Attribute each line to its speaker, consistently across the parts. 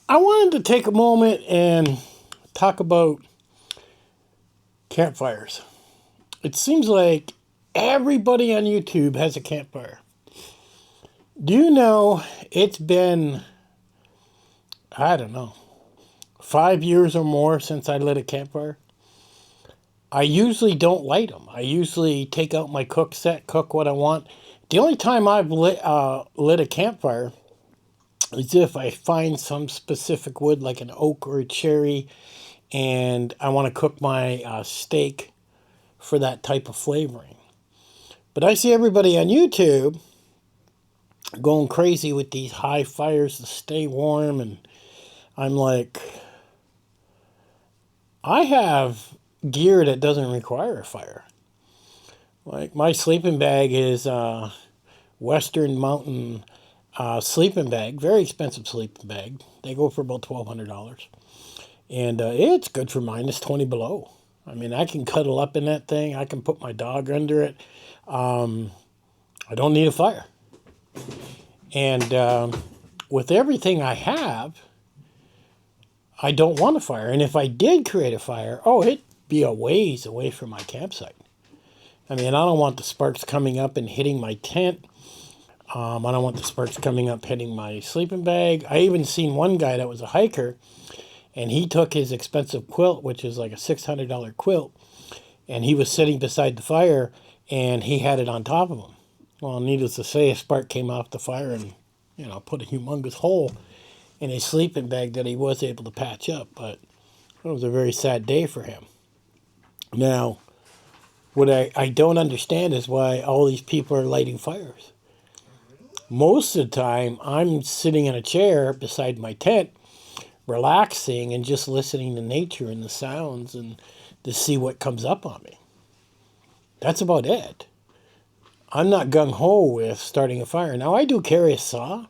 Speaker 1: I wanted to take a moment and talk about campfires. It seems like everybody on YouTube has a campfire. Do you know it's been, I don't know, 5 years or more since I lit a campfire? I usually don't light them. I usually take out my cook set, cook what I want. The only time I've lit a campfire is if I find some specific wood like an oak or a cherry and I want to cook my steak for that type of flavoring. But I see everybody on YouTube going crazy with these high fires to stay warm, and I'm like, I have gear that doesn't require a fire. Like my sleeping bag is Western Mountain sleeping bag, very expensive sleeping bag. They go for about $1,200. And it's good for -20 below. I mean, I can cuddle up in that thing. I can put my dog under it. I don't need a fire. And with everything I have, I don't want a fire. And if I did create a fire, it'd be a ways away from my campsite. I mean, I don't want the sparks coming up and hitting my tent. I don't want the sparks coming up hitting my sleeping bag. I even seen one guy that was a hiker, and he took his expensive quilt, which is like a $600 quilt, and he was sitting beside the fire, and he had it on top of him. Well, needless to say, a spark came off the fire and, put a humongous hole in his sleeping bag that he was able to patch up. But it was a very sad day for him. Now, what I don't understand is why all these people are lighting fires. Most of the time, I'm sitting in a chair beside my tent, relaxing and just listening to nature and the sounds and to see what comes up on me. That's about it. I'm not gung-ho with starting a fire. Now, I do carry a saw.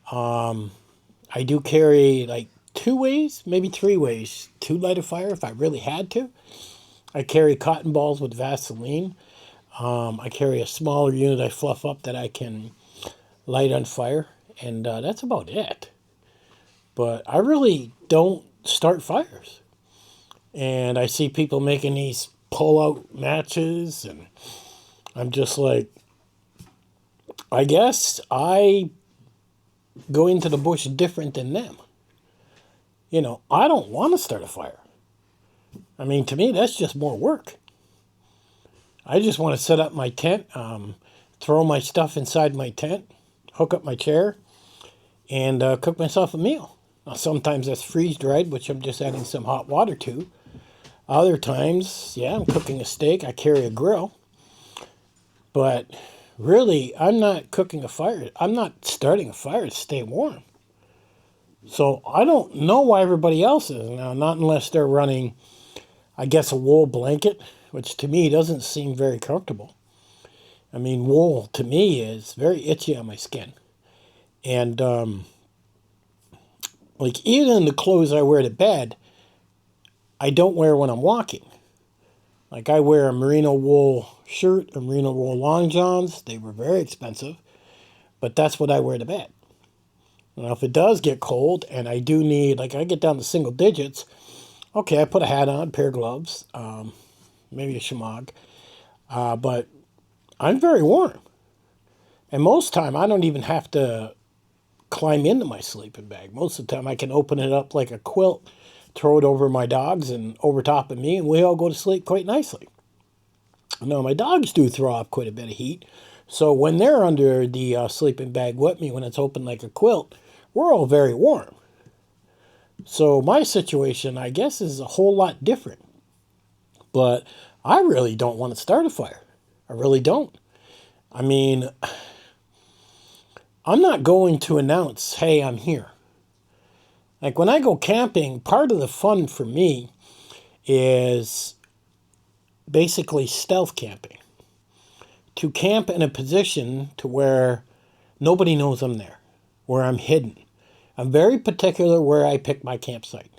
Speaker 1: I do carry like 2 ways, maybe 3 ways to light a fire if I really had to. I carry cotton balls with Vaseline. I carry a smaller unit I fluff up that I can light on fire. And that's about it. But I really don't start fires. And I see people making these pull-out matches, and I'm just like, I guess I go into the bush different than them. I don't want to start a fire. I mean, to me, that's just more work. I just want to set up my tent, throw my stuff inside my tent, hook up my chair, and cook myself a meal. Now, sometimes that's freeze-dried, which I'm just adding some hot water to. Other times, I'm cooking a steak. I carry a grill. But really, I'm not cooking a fire. I'm not starting a fire to stay warm. So I don't know why everybody else is. Now, not unless they're running, I guess, a wool blanket, which to me doesn't seem very comfortable. I mean, wool to me is very itchy on my skin. And like even the clothes I wear to bed, I don't wear when I'm walking. Like I wear a merino wool shirt, a merino wool long johns. They were very expensive, but that's what I wear to bed. Now, if it does get cold and I do need, like I get down to single digits, okay, I put a hat on, a pair of gloves, maybe a shemagh, but I'm very warm. And most of the time, I don't even have to climb into my sleeping bag. Most of the time, I can open it up like a quilt, throw it over my dogs and over top of me, and we all go to sleep quite nicely. Now, my dogs do throw off quite a bit of heat, so when they're under the sleeping bag with me, when it's open like a quilt, we're all very warm. So my situation, I guess, is a whole lot different. But I really don't want to start a fire. I really don't. I mean, I'm not going to announce, hey, I'm here. Like when I go camping, part of the fun for me is basically stealth camping. To camp in a position to where nobody knows I'm there, where I'm hidden. I'm very particular where I pick my campsite.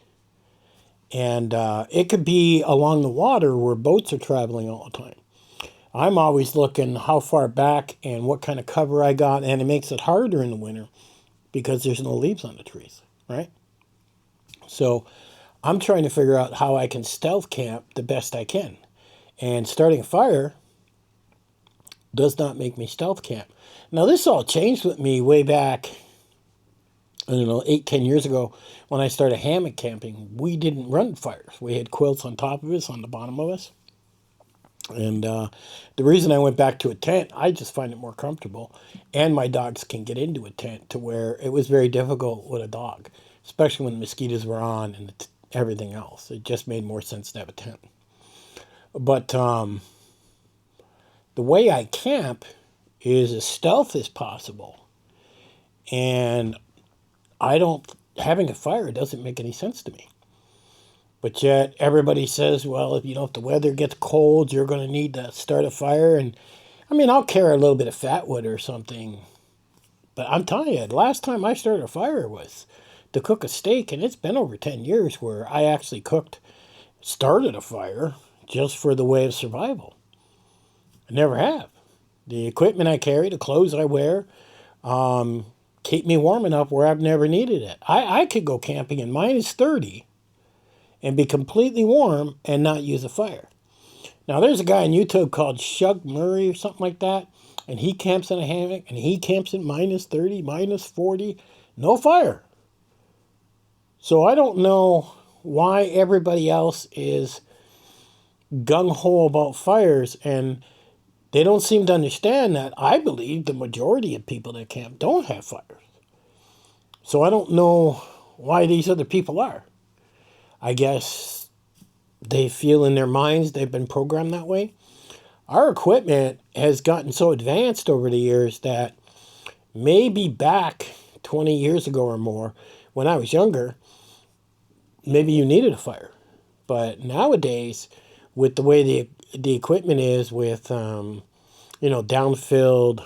Speaker 1: And it could be along the water where boats are traveling all the time. I'm always looking how far back and what kind of cover I got, and it makes it harder in the winter because there's no leaves on the trees, right? So I'm trying to figure out how I can stealth camp the best I can. And starting a fire does not make me stealth camp. Now, this all changed with me way back, I don't know, 8, 10 years ago when I started hammock camping. We didn't run fires. We had quilts on top of us, on the bottom of us. And the reason I went back to a tent, I just find it more comfortable. And my dogs can get into a tent to where it was very difficult with a dog, especially when the mosquitoes were on and everything else. It just made more sense to have a tent. But the way I camp is as stealth as possible. And having a fire doesn't make any sense to me. But yet everybody says, well, if the weather gets cold, you're going to need to start a fire. And I mean, I'll carry a little bit of fat wood or something. But I'm telling you, the last time I started a fire was to cook a steak. And it's been over 10 years where I actually started a fire just for the way of survival. I never have. The equipment I carry, the clothes I wear, keep me warm enough where I've never needed it. I could go camping in -30 and be completely warm and not use a fire. Now, there's a guy on YouTube called Shug Murray or something like that, and he camps in a hammock, and he camps in -30, -40, no fire. So I don't know why everybody else is gung-ho about fires, and they don't seem to understand that I believe the majority of people that camp don't have fires. So I don't know why these other people are. I guess they feel in their minds they've been programmed that way. Our equipment has gotten so advanced over the years that maybe back 20 years ago or more, when I was younger, maybe you needed a fire. But nowadays, with the way the equipment is with, down-filled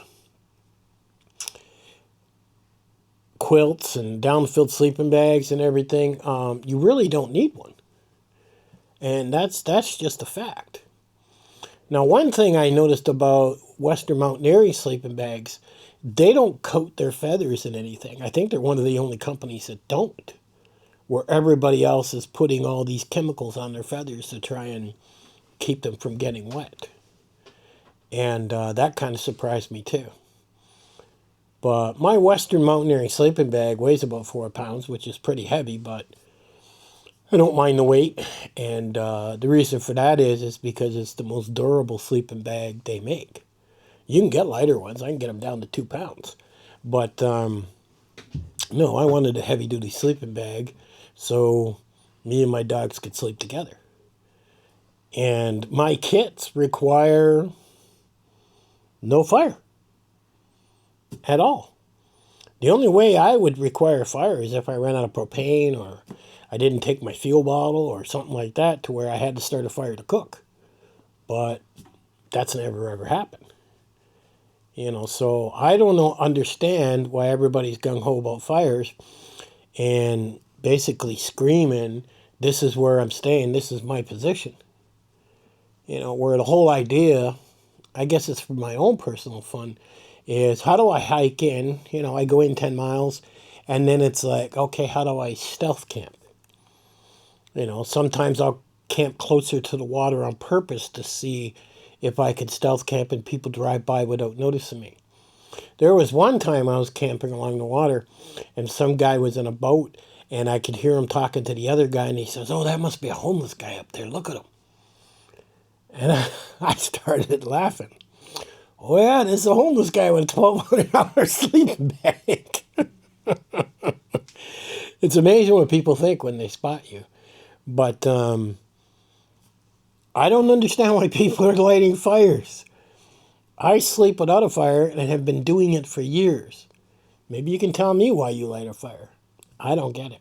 Speaker 1: quilts and down-filled sleeping bags and everything, you really don't need one. And that's just a fact. Now, one thing I noticed about Western mountaineering sleeping bags, they don't coat their feathers in anything. I think they're one of the only companies that don't, where everybody else is putting all these chemicals on their feathers to try and keep them from getting wet. And that kind of surprised me too. But my Western mountaineering sleeping bag weighs about 4 pounds, which is pretty heavy, but I don't mind the weight. And the reason for that is because it's the most durable sleeping bag they make. You can get lighter ones. I can get them down to 2 pounds. But no, I wanted a heavy-duty sleeping bag so me and my dogs could sleep together. And my kits require no fire at all. The only way I would require fire is if I ran out of propane or I didn't take my fuel bottle or something like that to where I had to start a fire to cook. But that's never ever happened. So I don't understand why everybody's gung-ho about fires and basically screaming, this is where I'm staying, this is my position. Where the whole idea, I guess it's for my own personal fun, is how do I hike in? I go in 10 miles, and then it's like, okay, how do I stealth camp? Sometimes I'll camp closer to the water on purpose to see if I could stealth camp and people drive by without noticing me. There was one time I was camping along the water, and some guy was in a boat, and I could hear him talking to the other guy, and he says, oh, that must be a homeless guy up there. Look at him. And I started laughing. Oh, yeah, this is a homeless guy with a $1,200 sleeping bag. It's amazing what people think when they spot you. But I don't understand why people are lighting fires. I sleep without a fire and have been doing it for years. Maybe you can tell me why you light a fire. I don't get it.